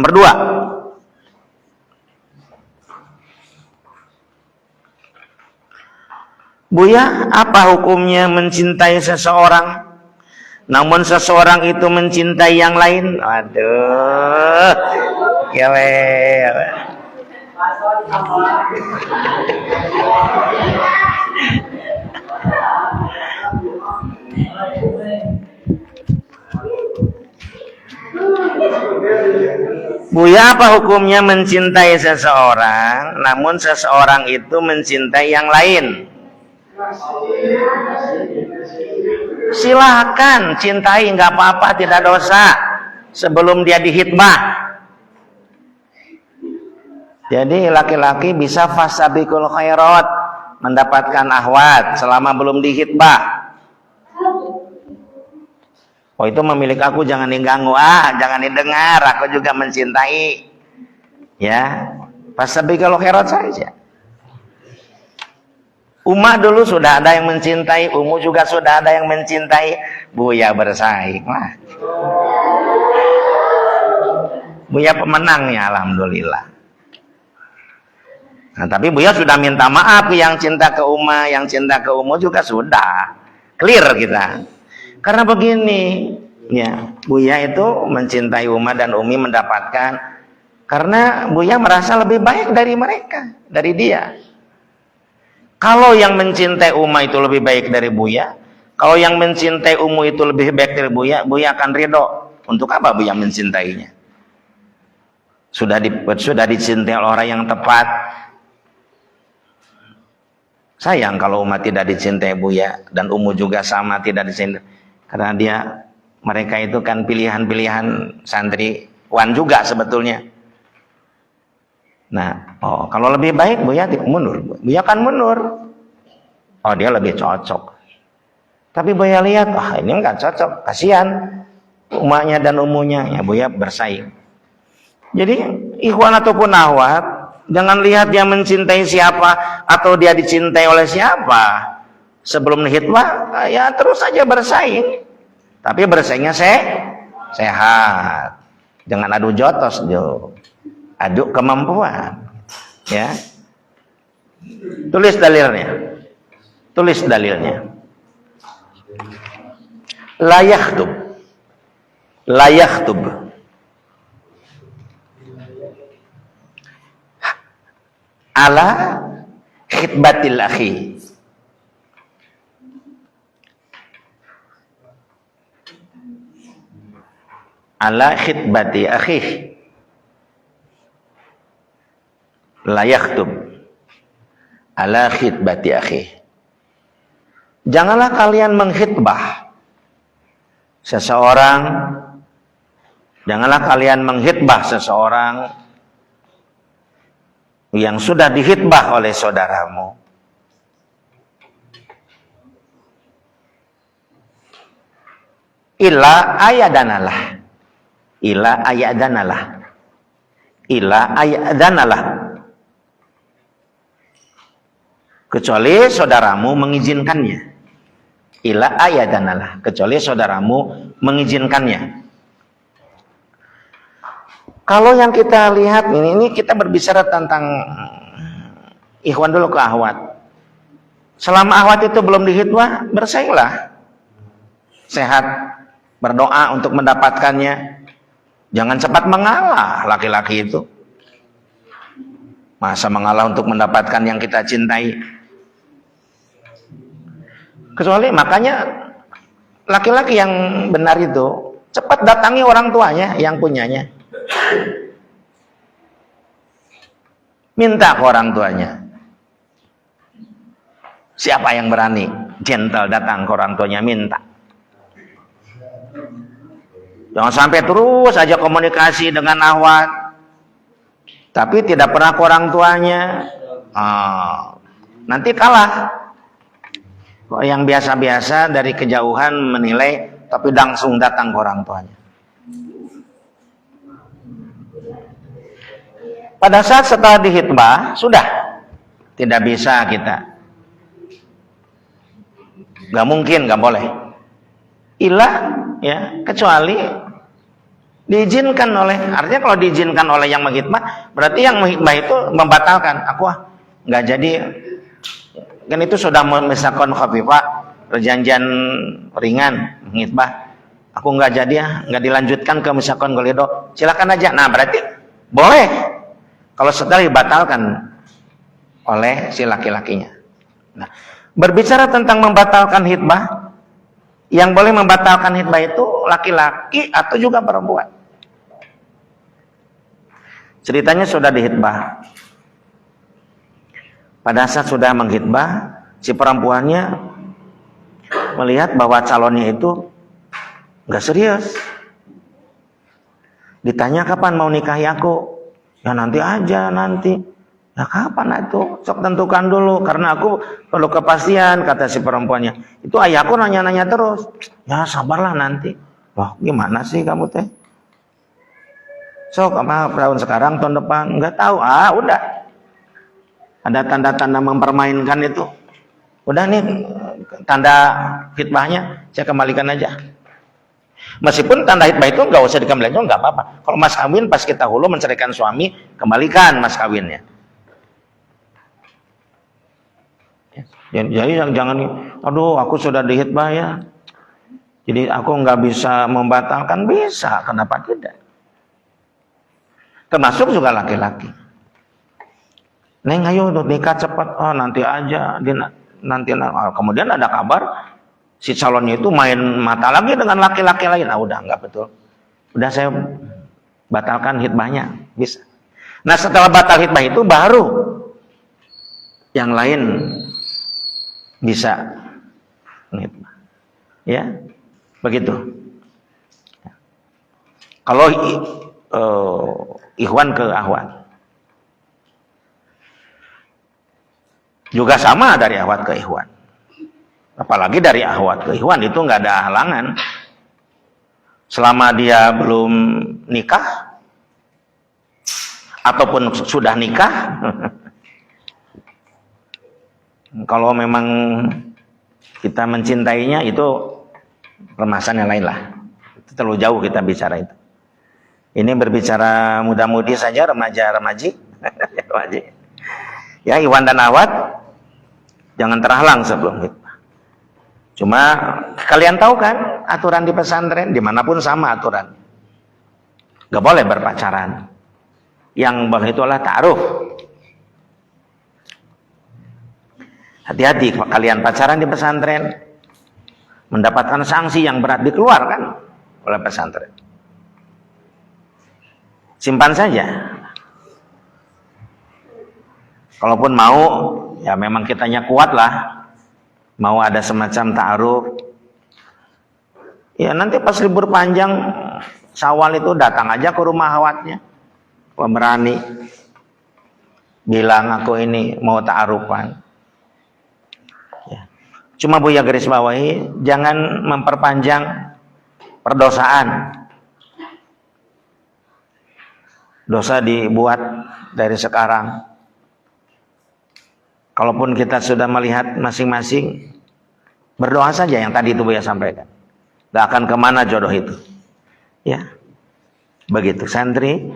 Nomor 2. Buya, apa hukumnya mencintai seseorang namun seseorang itu mencintai yang lain? Aduh, kele. Buya, apa hukumnya mencintai seseorang namun seseorang itu mencintai yang lain? Silakan cintai, nggak apa-apa, tidak dosa sebelum dia dihitbah. Jadi laki-laki bisa fasabiqul khairat, mendapatkan ahwat selama belum dihitbah. Oh, itu memilik aku, jangan diganggu, jangan didengar, aku juga mencintai. Ya, fasabiqul khairat saja. Umma dulu sudah ada yang mencintai, Umu juga sudah ada yang mencintai, Buya bersaing lah. Buya pemenangnya, alhamdulillah. Nah, tapi Buya sudah minta maaf yang cinta ke Umma, yang cinta ke Umu juga sudah clear kita. Karena begini, ya, Buya itu mencintai Umma dan Umi mendapatkan karena Buya merasa lebih baik dari mereka, dari dia. Kalau yang mencintai Umma itu lebih baik dari Buya, kalau yang mencintai Umu itu lebih baik dari Buya, Buya akan ridho. Untuk apa Buya mencintainya? Sudah dicintai oleh orang yang tepat. Sayang kalau Umma tidak dicintai Buya, dan Umu juga sama tidak dicintai. Karena mereka itu kan pilihan-pilihan santriwan juga sebetulnya. Nah, kalau lebih baik Buya mundur. Buya kan mundur. Oh, dia lebih cocok. Tapi Buya lihat, ini enggak cocok. Kasihan umatnya dan umunya. Ya, Buya bersaing. Jadi, ikhwan ataupun ahwat, jangan lihat dia mencintai siapa atau dia dicintai oleh siapa. Sebelum hitbah, ya terus saja bersaing. Tapi bersaingnya sehat. Jangan adu jotos, Jo. Aduk kemampuan, ya. Tulis dalilnya. La yakhtub ala khitbatil akhi. Ala khitbati akhi. La yakhtub ala khitbati akhi. Janganlah kalian menghitbah seseorang, janganlah kalian menghitbah seseorang yang sudah dihitbah oleh saudaramu. Illa ayadanalah. Kecuali saudaramu mengizinkannya. Ila ayadanalah, kecuali saudaramu mengizinkannya. Kalau yang kita lihat ini kita berbicara tentang ikhwan dulu ke ahwat. Selama ahwat itu belum dihitbah, bersainglah. Sehat, berdoa untuk mendapatkannya. Jangan cepat mengalah laki-laki itu. Masa mengalah untuk mendapatkan yang kita cintai? Kecuali makanya laki-laki yang benar itu cepat datangi orang tuanya yang punyanya. Minta ke orang tuanya. Siapa yang berani gentle datang ke orang tuanya minta. Jangan sampai terus saja komunikasi dengan ahwat tapi tidak pernah ke orang tuanya. Nanti kalah. Yang biasa-biasa dari kejauhan menilai, tapi langsung datang ke orang tuanya. Pada saat setelah dihitbah, sudah tidak bisa kita. Gak mungkin, gak boleh. Ilah, ya, kecuali Diizinkan oleh, artinya kalau diizinkan oleh yang menghitbah, berarti yang menghitbah itu membatalkan. Aku nggak jadi, kan itu sudah misalkan khafifah, perjanjian ringan menghitbah. Aku nggak jadi ya, nggak dilanjutkan ke misalkan golido. Silakan aja. Nah berarti boleh kalau setelah dibatalkan oleh si laki-lakinya. Nah, berbicara tentang membatalkan hitbah, yang boleh membatalkan hitbah itu laki-laki atau juga perempuan. Ceritanya sudah dihitbah. Pada saat sudah menghitbah, si perempuannya melihat bahwa calonnya itu nggak serius. Ditanya kapan mau nikahi aku? Ya nanti aja, nanti. Ya kapan itu? Sok tentukan dulu, karena aku perlu kepastian, kata si perempuannya. Itu ayahku nanya-nanya terus. Ya sabarlah nanti. Wah gimana sih kamu teh? Sok apa tahun sekarang, tahun depan? Nggak tahu. Udah. Ada tanda-tanda mempermainkan itu. Udah nih tanda hitbahnya, saya kembalikan aja. Meskipun tanda hitbah itu nggak usah dikembalikan, nggak apa-apa. Kalau mas kawin pas kita hulu menceraikan suami, kembalikan mas kawinnya. Jadi jangan, aduh aku sudah dihitbah ya, jadi aku nggak bisa membatalkan. Bisa, kenapa tidak? Termasuk juga laki-laki. Neng ayo nikah cepat, nanti aja, nanti. Kemudian ada kabar si calonnya itu main mata lagi dengan laki-laki lain. Udah nggak betul. Udah saya batalkan hitbahnya, bisa. Nah setelah batal hitbah itu baru yang lain bisa hitbah. Ya, begitu. Kalau ikhwan ke akhwat juga sama, dari akhwat ke ikhwan. Apalagi dari akhwat ke ikhwan itu nggak ada halangan. Selama dia belum nikah ataupun sudah nikah, kalau memang kita mencintainya itu permasalahan yang lain lah. Itu terlalu jauh kita bicara itu. Ini berbicara muda-mudi saja, remaja-remaji. Ya, ikhwan dan akhwat jangan terhalang sebelum hitbah. Cuma kalian tahu kan aturan di pesantren dimanapun sama aturan. Gak boleh berpacaran. Yang boleh itulah ta'aruf. Hati-hati kalian pacaran di pesantren, mendapatkan sanksi yang berat, dikeluarkan oleh pesantren. Simpan saja. Kalaupun mau, ya memang kitanya kuat lah. Mau ada semacam ta'aruf. Ya nanti pas libur panjang Syawal itu datang aja ke rumah akhwatnya. Pemberani. Bilang aku ini mau ta'arufan. Ya. Cuma Buya garis bawahi, jangan memperpanjang perdosaan. Dosa dibuat dari sekarang. Kalaupun kita sudah melihat masing-masing, berdoa saja yang tadi itu Buya sampaikan. Gak akan kemana jodoh itu. Ya, begitu. Santri